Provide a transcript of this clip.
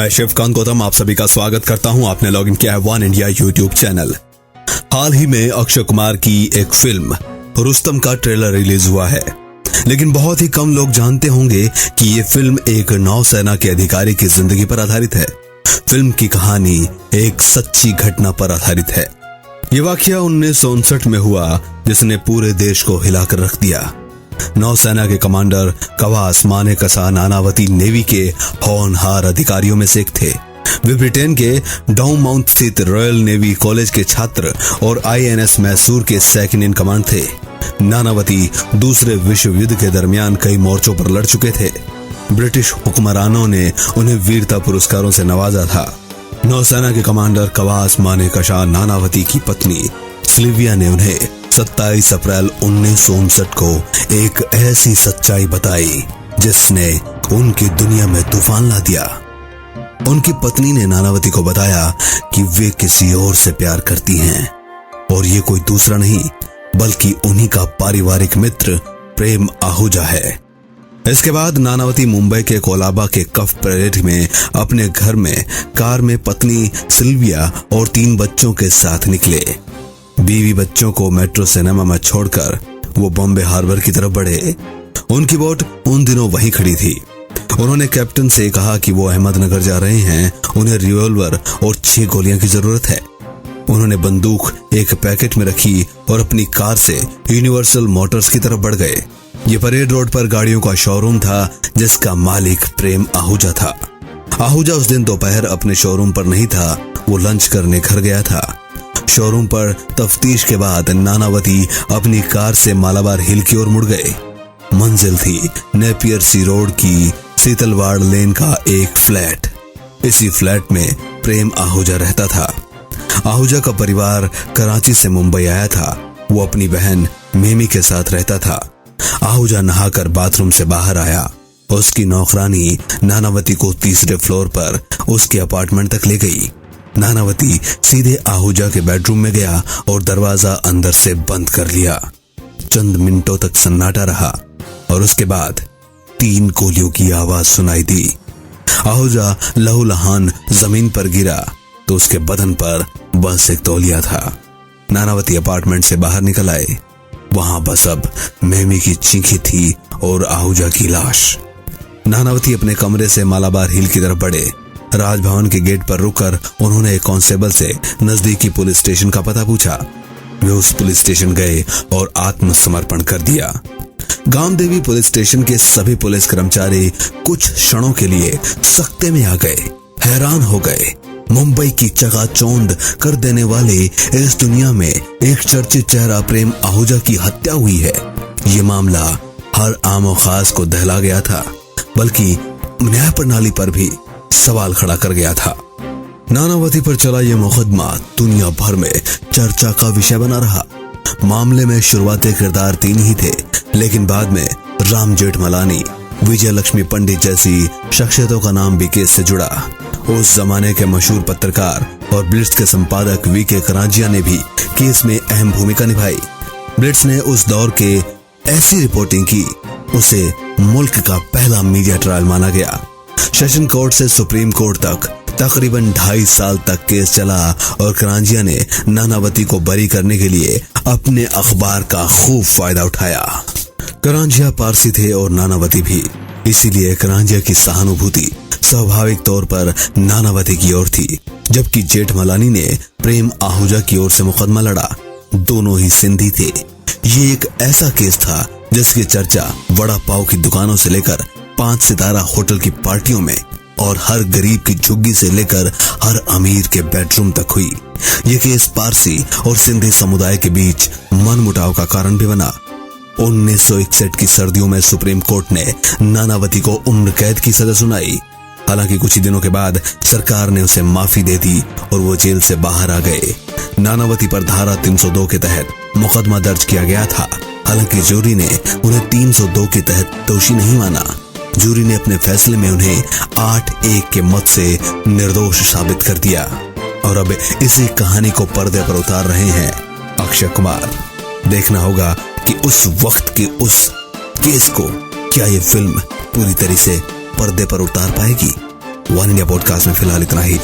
मैं शिवकांत गौतम आप सभी का स्वागत करता हूं। आपने लॉगिन किया है वन इंडिया यूट्यूब चैनल। हाल ही में अक्षय कुमार की एक फिल्म रुस्तम का ट्रेलर रिलीज हुआ है, लेकिन बहुत ही कम लोग जानते होंगे कि ये फिल्म एक नौसेना के अधिकारी की जिंदगी पर आधारित है। फिल्म की कहानी एक सच्ची घटना पर आधारित है। ये वाकया 1959 में हुआ, जिसने पूरे देश को हिलाकर रख दिया। नौसेना के कमांडर कवास मानेकशा नानावती नेवी के होनहार अधिकारियों में से एक थे। वे ब्रिटेन के डाउमाउथ स्थित रॉयल नेवी कॉलेज के छात्र और INS मैसूर के सेकंड इन कमांड थे। नानावती दूसरे विश्व युद्ध के दरमियान कई मोर्चों पर लड़ चुके थे। ब्रिटिश हुक्मरानों ने उन्हें वीरता पुरस्कारों से नवाजा था। नौसेना के कमांडर कवास मानेकशा नानावती की पत्नी सिल्विया ने उन्हें 27 अप्रैल 1959 को एक ऐसी सच्चाई बताई जिसने उनकी दुनिया में तूफान ला दिया। उनकी पत्नी ने नानावती को बताया कि वे किसी और से प्यार करती हैं और ये कोई दूसरा नहीं बल्कि उन्हीं का पारिवारिक मित्र प्रेम आहूजा है। इसके बाद नानावती मुंबई के कोलाबा के कफ परेड में अपने घर में कार में पत्नी सिल्विया और 3 बच्चों के साथ निकले। बीवी बच्चों को मेट्रो सिनेमा में छोड़कर वो बॉम्बे हार्बर की तरफ बढ़े। उनकी बोट उन दिनों वहीं खड़ी थी। उन्होंने कैप्टन से कहा कि वो अहमदनगर जा रहे हैं, उन्हें रिवॉल्वर और 6 गोलियां की जरूरत है। उन्होंने बंदूक एक पैकेट में रखी और अपनी कार से यूनिवर्सल मोटर्स की तरफ बढ़ गए। ये परेड रोड पर गाड़ियों का शोरूम था जिसका मालिक प्रेम आहूजा था। आहूजा उस दिन दोपहर अपने शोरूम पर नहीं था, वो लंच करने घर गया था। शोरूम पर तफ्तीश के बाद नानावती अपनी कार से मालाबार हिल की ओर मुड़ गए। मंजिल थी नेपियर सी रोड की शीतलवाड़ लेन का एक फ्लैट। इसी फ्लैट में प्रेम आहूजा रहता था। आहूजा का परिवार कराची से मुंबई आया था। वो अपनी बहन मेमी के साथ रहता था। आहूजा नहाकर बाथरूम से बाहर आया। उसकी नौकरानी नानावती को तीसरे फ्लोर पर उसके अपार्टमेंट तक ले गई। नानावती सीधे आहूजा के बेडरूम में गया और दरवाजा अंदर से बंद कर लिया। चंद मिनटों तक सन्नाटा रहा और उसके बाद 3 गोलियों की आवाज सुनाई दी। आहूजा लहूलुहान जमीन पर गिरा तो उसके बदन पर बस एक तौलिया था। नानावती अपार्टमेंट से बाहर निकल आए। वहां बस अब मेमी की चीखी थी और आहूजा की लाश। नानावती अपने कमरे से मालाबार हिल की तरफ बढ़े। राजभवन के गेट पर रुककर उन्होंने एक कांस्टेबल से नजदीकी पुलिस स्टेशन का पता पूछा। वे उस पुलिस स्टेशन गए और आत्मसमर्पण कर दिया। गामदेवी पुलिस स्टेशन के सभी पुलिस कर्मचारी कुछ क्षणों के लिए सकते में आ गए, हैरान हो गए। मुंबई की चकाचौंध कर देने वाले इस दुनिया में एक चर्चित चेहरा प्रेम आहूजा की हत्या हुई है। ये मामला हर आम और खास को दहला गया था, बल्कि न्याय प्रणाली पर भी सवाल खड़ा कर गया था। नानावती पर चला यह मुकदमा दुनिया भर में चर्चा का विषय बना रहा। मामले में शुरुआती किरदार 3 ही थे, लेकिन बाद में राम जेठमलानी, विजय लक्ष्मी पंडित जैसी शख्सियतों का नाम भी केस से जुड़ा। उस जमाने के मशहूर पत्रकार और ब्लिट्स के संपादक VK करांजिया ने भी केस में अहम भूमिका निभाई। ब्लिट्स ने उस दौर के ऐसी रिपोर्टिंग की, उसे मुल्क का पहला मीडिया ट्रायल माना गया। सेशन कोर्ट से सुप्रीम कोर्ट तक तकरीबन 2.5 साल तक केस चला और करांजिया ने नानावती को बरी करने के लिए अपने अखबार का खूब फायदा उठाया। करांजिया पारसी थे और नानावती भी, इसीलिए करांजिया की सहानुभूति स्वाभाविक तौर पर नानावती की ओर थी, जबकि जेठमलानी ने प्रेम आहूजा की ओर से मुकदमा लड़ा। दोनों ही सिंधी थे। ये एक ऐसा केस था जिसकी चर्चा वड़ा पाव की दुकानों से लेकर 5 सितारा होटल की पार्टियों में और हर गरीब की झुग्गी से लेकर हर अमीर के बेडरूम तक हुई। यह केस पारसी और सिंधी समुदाय के बीच मनमुटाव का कारण भी बना। 1961 की सर्दियों में सुप्रीम कोर्ट ने नानावती को उम्र कैद की सजा सुनाई। हालांकि कुछ ही दिनों के बाद सरकार ने उसे माफी दे दी और वो जेल से बाहर आ गए। नानावती पर धारा 302 के तहत मुकदमा दर्ज किया गया था। हालांकि जूरी ने उन्हें 302 के तहत दोषी नहीं माना। जूरी ने अपने फैसले में उन्हें 8-1 के मत से निर्दोष साबित कर दिया। और अब इसी कहानी को पर्दे पर उतार रहे हैं अक्षय कुमार। देखना होगा कि उस वक्त के उस केस को क्या ये फिल्म पूरी तरह से पर्दे पर उतार पाएगी। वन इंडिया पॉडकास्ट में फिलहाल इतना ही।